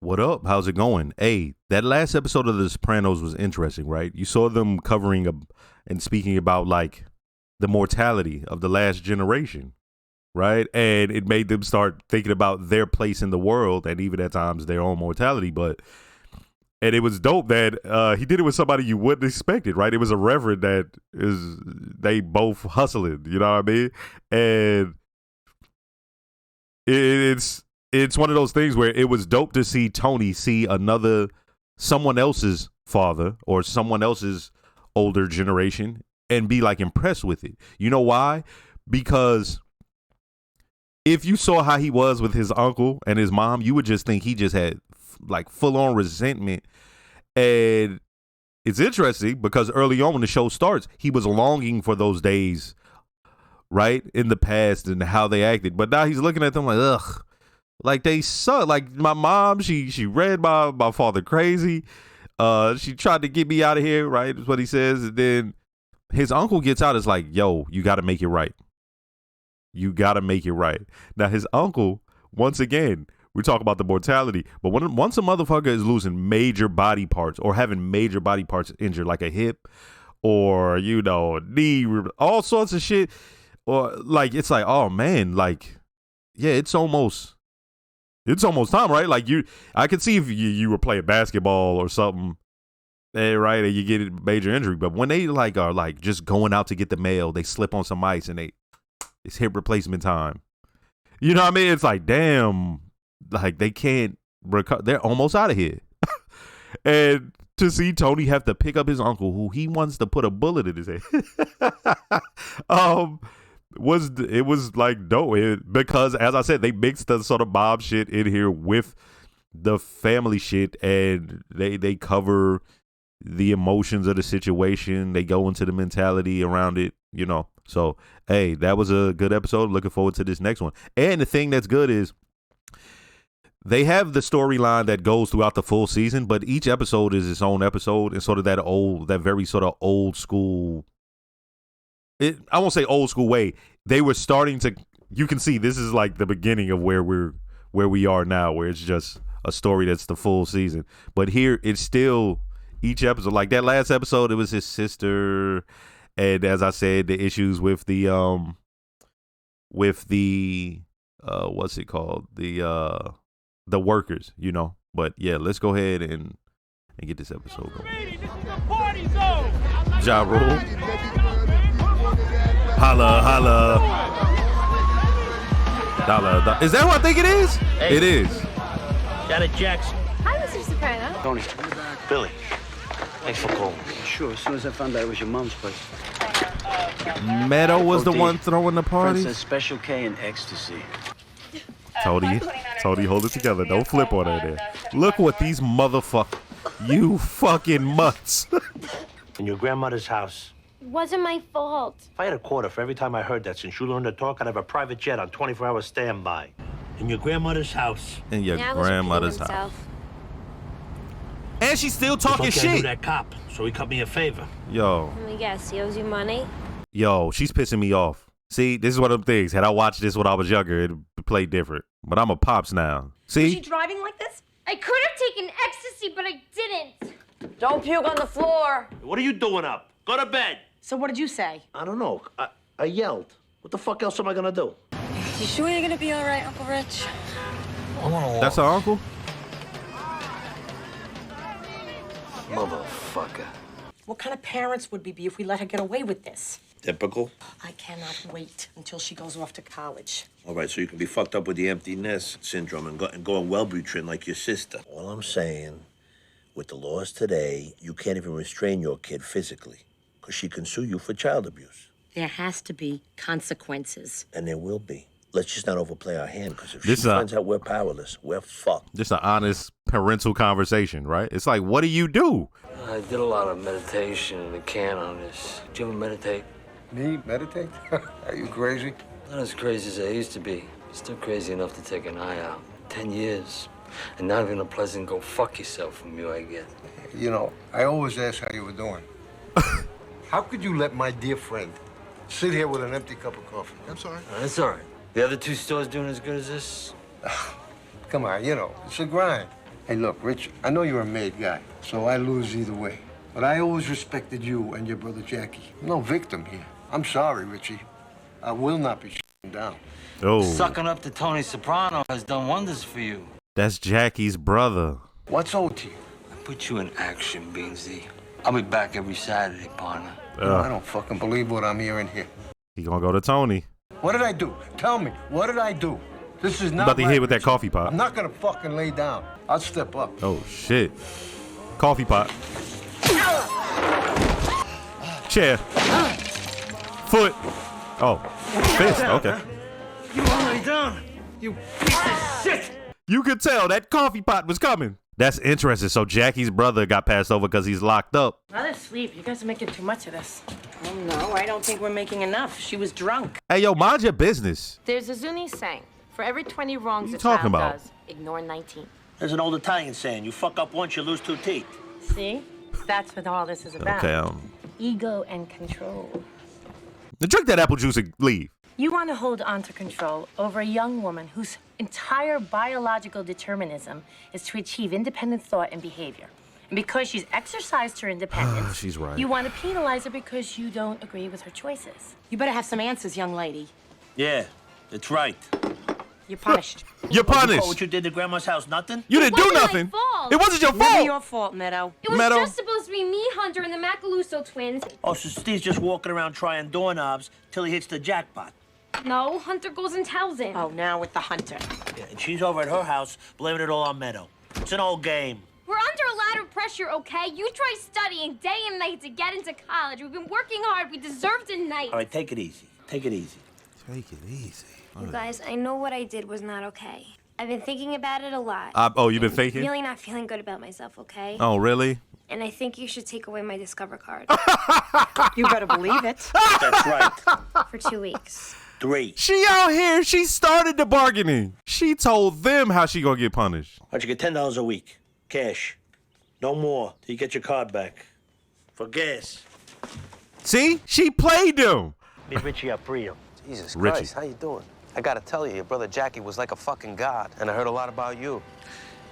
What up? How's it going? Hey, that last episode of The Sopranos was interesting, right? You saw them covering and speaking about like the mortality of the last generation, right? And it made them start thinking about their place in the world and even at times their own mortality. And it was dope that he did it with somebody you wouldn't expect it, right? It was a reverend they both hustling, you know what I mean? And it's one of those things where it was dope to see Tony see someone else's father or someone else's older generation and be like impressed with it. You know why? Because if you saw how he was with his uncle and his mom, you would just think he just had like full on resentment. And it's interesting because early on when the show starts, he was longing for those days, right, in the past and how they acted. But now he's looking at them like, ugh. Like they suck. Like my mom, she read my father crazy. She tried to get me out of here, right? Is what he says. And then his uncle gets out. It's like, yo, you got to make it right. You got to make it right. Now his uncle, once again, we talk about the mortality, but once a motherfucker is losing major body parts or having major body parts injured, like a hip or a knee, all sorts of shit, or like it's like, oh man, like yeah, it's almost time, right? Like I could see if you were playing basketball or something, right, and you get a major injury. But when they like are like just going out to get the mail, they slip on some ice and it's hip replacement time. You know what I mean? It's like, damn, like they can't recover. They're almost out of here. And to see Tony have to pick up his uncle, who he wants to put a bullet in his head, was like dope because, as I said, they mixed the sort of mob shit in here with the family shit, and they cover the emotions of the situation. They go into the mentality around it, So, hey, that was a good episode. Looking forward to this next one. And the thing that's good is they have the storyline that goes throughout the full season, but each episode is its own episode, and sort of that very sort of old school. I won't say old school way. They were starting to. You can see this is like the beginning of where we are now, where it's just a story that's the full season. But here it's still each episode. Like that last episode, it was his sister, and as I said, the issues with the what's it called, the workers, But yeah, let's go ahead and get this episode going. Ja Rule. Holla, holla. Dollar. Is that who I think it is? Hey. It is. Janet Jackson. Hi, Mr. Soprano. Tony. Billy. Thanks for calling. Sure, as soon as I found out it was your mom's place. Meadow was the one throwing the party. Princess Special K and ecstasy. Tony, hold it together. Don't flip on her there. Look what these you fucking mutts. In your grandmother's house. It wasn't my fault. If I had a quarter for every time I heard that since you learned to talk, I'd have a private jet on 24-hour standby. In your grandmother's house. In your grandmother's house. And she's still talking shit. I knew that cop, so he cut me a favor. Yo. Let me guess, he owes you money? Yo, she's pissing me off. See, this is one of them things. Had I watched this when I was younger, it'd play different. But I'm a pops now. See? Was she driving like this? I could have taken ecstasy, but I didn't. Don't puke on the floor. What are you doing up? Go to bed. So what did you say? I don't know. I yelled. What the fuck else am I gonna do? You sure you're gonna be all right, Uncle Rich? That's her uncle? Motherfucker. What kind of parents would we be if we let her get away with this? Typical. I cannot wait until she goes off to college. All right, so you can be fucked up with the empty nest syndrome and go on Wellbutrin like your sister. All I'm saying, with the laws today, you can't even restrain your kid physically, because she can sue you for child abuse. There has to be consequences. And there will be. Let's just not overplay our hand, because if she finds out we're powerless, we're fucked. Just an honest parental conversation, right? It's like, what do you do? I did a lot of meditation in the can on this. Do you ever meditate? Me? Meditate? Are you crazy? Not as crazy as I used to be. Still crazy enough to take an eye out. 10 years. And not even a pleasant go fuck yourself from you I get. I always ask how you were doing. How could you let my dear friend sit here with an empty cup of coffee? I'm sorry. That's all right. The other two stores doing as good as this? Come on, it's a grind. Hey, look, Rich, I know you're a made guy, so I lose either way. But I always respected you and your brother Jackie. No victim here. I'm sorry, Richie. I will not be shutting down. Oh, Sucking up to Tony Soprano has done wonders for you. that's Jackie's brother. What's owed to you? I put you in action, Beansy. I'll be back every Saturday, partner. I don't fucking believe what I'm hearing here. He gonna go to Tony. What did I do? Tell me, what did I do? This is not About to right, hit with that Richie. coffee pot. I'm not gonna fucking lay down. I'll step up. Oh shit. Coffee pot. Chair. Foot. Oh. Fist. Okay. You won't lay down, you piece of shit! You could tell that coffee pot was coming. That's interesting. So Jackie's brother got passed over because he's locked up. Let us sleep. You guys are making too much of this. Oh, no, I don't think we're making enough. She was drunk. Hey, yo, mind your business. There's a Zuni saying, for every 20 wrongs you a talking child about? does, ignore 19. There's an old Italian saying, you fuck up once, you lose 2 teeth. See? That's what all this is about. Okay, Ego and control. drink that apple juice and leave. You want to hold on to control over a young woman whose entire biological determinism is to achieve independent thought and behavior. And because she's exercised her independence, She's right. you want to penalize her because you don't agree with her choices. You better have some answers, young lady. Yeah, that's right. You're punished. You're You punished. call what you did to Grandma's house nothing? You didn't do wasn't my nothing. fault. It wasn't your Never fault. your fault, Meadow. It was Meadow. just supposed to be me, Hunter, and the Macaluso twins. Oh, so Steve's just walking around trying doorknobs till he hits the jackpot. No, Hunter goes and tells him. Oh, now with the hunter. Yeah, and she's over at her house blaming it all on Meadow. It's an old game. We're under a lot of pressure, okay? You try studying day and night to get into college. We've been working hard. We deserve tonight. All right, take it easy. Take it easy. Take it easy. You guys, I know what I did was not okay. I've been thinking about it a lot. Oh, you've been thinking? Really not feeling good about myself, okay? Oh, really? And I think you should take away my Discover card You better believe it. That's right. for 2 weeks. 3. She out here. She started the bargaining. She told them how she gonna get punished. Why'd you get $10 a week? Cash. No more till you get your card back. For gas. See? She played them. Be Richie Aprio. Jesus Richie. Christ, how you doing? I gotta tell you, your brother Jackie was like a fucking god, and I heard a lot about you.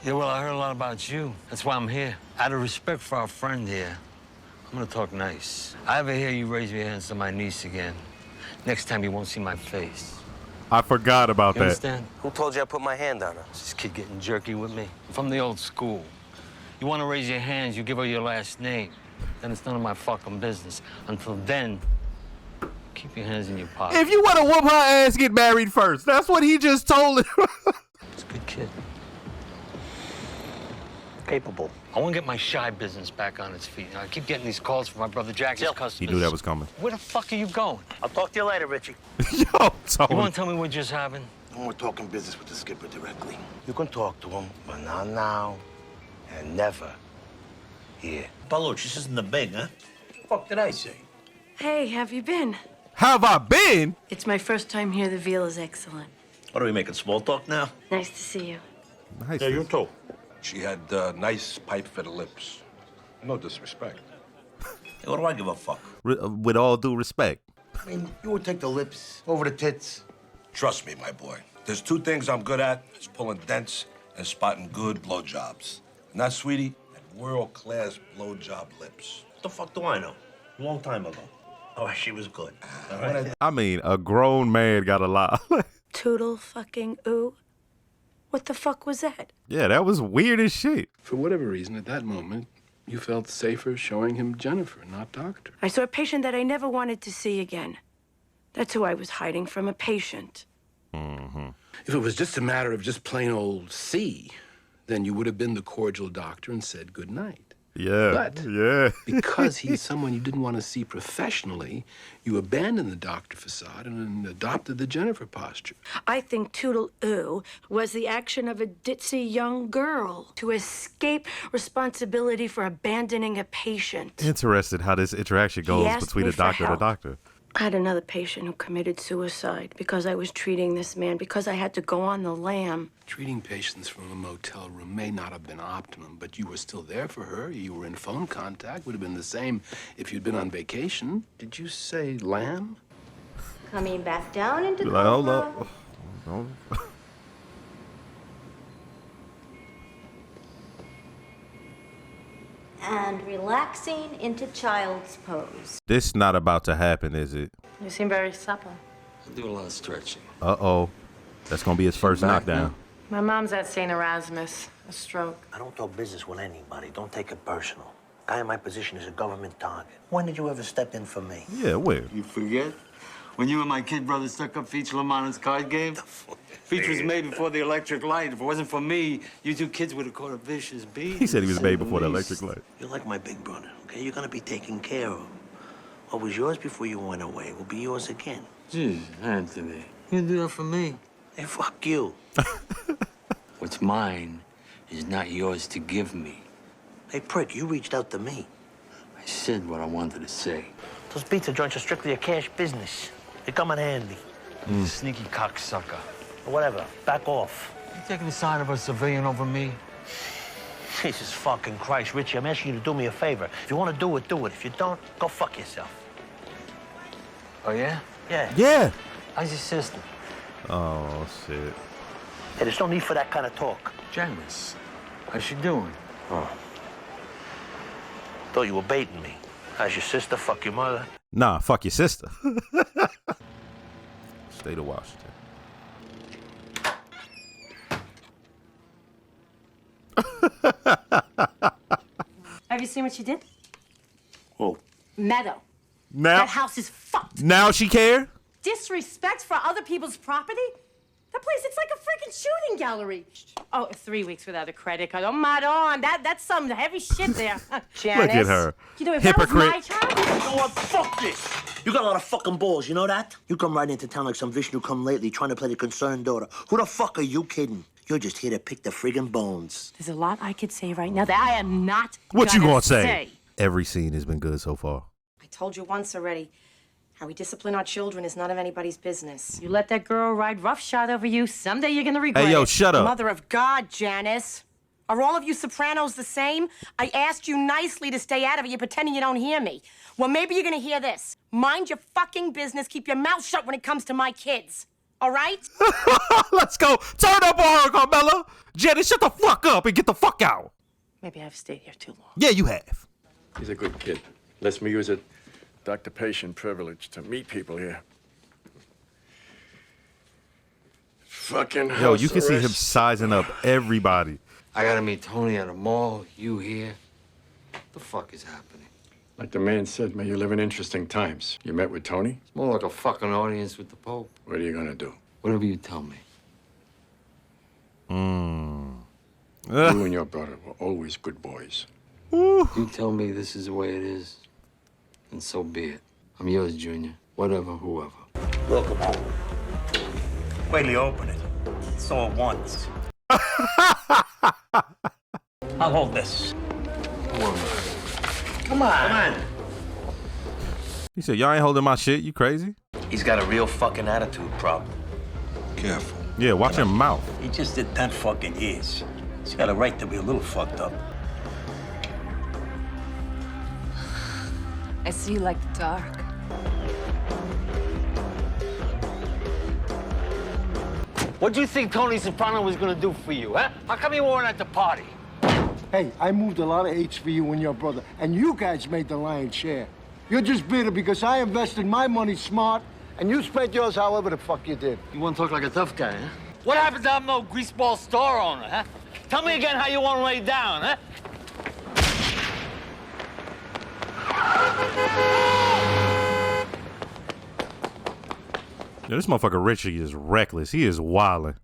Yeah, well, I heard a lot about you. That's why I'm here. Out of respect for our friend here, I'm gonna talk nice. I ever hear you raise your hands to my niece again, next time you won't see my face. I forgot about You that. understand? Who told you I put my hand on her? This kid getting jerky with me. From the old school. You want to raise your hands, you give her your last name. Then it's none of my fucking business. Until then, keep your hands in your pocket. If you want to whoop her ass, get married first. That's what he just told her. It's a good kid. Capable. I want to get my shy business back on its feet. Now, I keep getting these calls from my brother Jackie's customers. He knew that was coming. Where the fuck are you going? I'll talk to you later, Richie. Yo, You Tony. want to tell me what just happened? When we're talking business with the skipper directly, you can talk to him, but not now and never here. Baluch, this isn't the big, huh? What the fuck did I say? Hey, have you been? Have I been? It's my first time here. The veal is excellent. What are we making, small talk now? Nice to see you. Nice. Yeah, you too. She had nice pipe-fed lips. No disrespect. Hey, what do I give a fuck? With all due respect. I mean, you would take the lips over the tits. Trust me, my boy. There's 2 things I'm good at. It's pulling dents and spotting good blowjobs. And that, sweetie, had world-class blowjob lips. What the fuck do I know? A long time ago. Oh, she was good. All right. I mean, a grown man got a lot. Toodle-Fucking-Oo? What the fuck was that? Yeah, that was weird as shit. For whatever reason, at that moment, you felt safer showing him Jennifer, not Doctor. I saw a patient that I never wanted to see again. That's who I was hiding from, a patient. If it was just a matter of just plain old C, then you would have been the cordial doctor and said good night. Yeah. But yeah. because he's someone you didn't want to see professionally, you abandoned the doctor facade and adopted the Jennifer posture. I think Toodle-Oo was the action of a ditzy young girl to escape responsibility for abandoning a patient. Interested how this interaction goes asked between me the for doctor and the help. doctor. I had another patient who committed suicide because I was treating this man, because I had to go on the lam. Treating patients from a motel room may not have been optimum, but you were still there for her. You were in phone contact. Would have been the same if you'd been on vacation. Did you say lamb? Coming back down into the Like, hold coma. up. Oh. and relaxing into child's pose. This not about to happen, is it? You seem very supple. I do a lot of stretching. Uh-oh. That's going to be his first knockdown. My mom's at St. Erasmus. A stroke. I don't talk business with anybody. Don't take it personal. Guy in my position is a government target. When did you ever step in for me? Yeah, where? You forget? When you and my kid brother stuck up Feach Laman's card game? Feach was made before the electric light. If it wasn't for me, you two kids would have caught a vicious beat. He said he was made before the electric light. You're like my big brother, okay? You're gonna be taken care of. What was yours before you went away will be yours again. Jeez, Anthony, you do that for me. Hey, fuck you. What's mine is not yours to give me. Hey, prick, you reached out to me. I said what I wanted to say. Those pizza joints are strictly a cash business. They come in handy. You sneaky cocksucker. Whatever, back off. You taking the side of a civilian over me? Jesus fucking Christ, Richie, I'm asking you to do me a favor. If you want to do it, do it. If you don't, go fuck yourself. Oh, yeah? Yeah. Yeah. How's your sister? Oh, shit. Hey, there's no need for that kind of talk. Janice. How's she doing? Oh. Thought you were baiting me. How's your sister? Fuck your mother? Nah, fuck your sister. State of Washington. Have you seen what she did? Oh. Meadow. Now, That house is fucked. now she care? Disrespect for other people's property? That place, it's like a freaking shooting gallery. Oh, 3 weeks without a credit card. Oh, madam, that's some heavy shit there. Janice. Look at her. You know, if Hypocrite. that was my child... You know what? Fuck this. You got a lot of fucking balls, you know that? You come right into town like some Vishnu come lately trying to play the concerned daughter. Who the fuck are you kidding? You're just here to pick the friggin' bones. There's a lot I could say right now that I am not What you gonna gonna say? Every scene has been good so far. I told you once already. How we discipline our children is none of anybody's business. You let that girl ride roughshod over you, someday you're gonna regret Hey, yo, it. shut up. Mother of God, Janice. Are all of you Sopranos the same? I asked you nicely to stay out of it. You're pretending you don't hear me. Well, maybe you're gonna hear this. Mind your fucking business. Keep your mouth shut when it comes to my kids. All right? Let's go. Turn up on her, Carmella. Jenny, shut the fuck up and get the fuck out. Maybe I've stayed here too long. Yeah, you have. He's a good kid. Lets me use it. Doctor-patient privilege to meet people here. Fucking house Yo, you can see him arrest. sizing up everybody. I gotta meet Tony at a mall. You here? What the fuck is happening? Like the man said, may you live in interesting times. You met with Tony? It's more like a fucking audience with the Pope. What are you gonna do? Whatever you tell me. You and your brother were always good boys. You tell me this is the way it is, and so be it. I'm yours, Junior. Whatever, whoever. Welcome home. Wait till you open it. It's all at once. I'll hold this. Come on. He said, y'all ain't holding my shit. You crazy? He's got a real fucking attitude problem. Careful. Yeah, watch your mouth. He just did 10 fucking years. He's got a right to be a little fucked up. I see you like the dark. What'd you think Tony Soprano was gonna do for you, huh? How come you weren't at the party? Hey, I moved a lot of H for you and your brother, and you guys made the lion's share. You're just bitter because I invested my money smart, and you spent yours however the fuck you did. You wanna talk like a tough guy, huh? What happened to I'm no greaseball store owner, huh? Tell me again how you wanna lay down, huh? Yo, this motherfucker Richie is reckless. He is wildin'.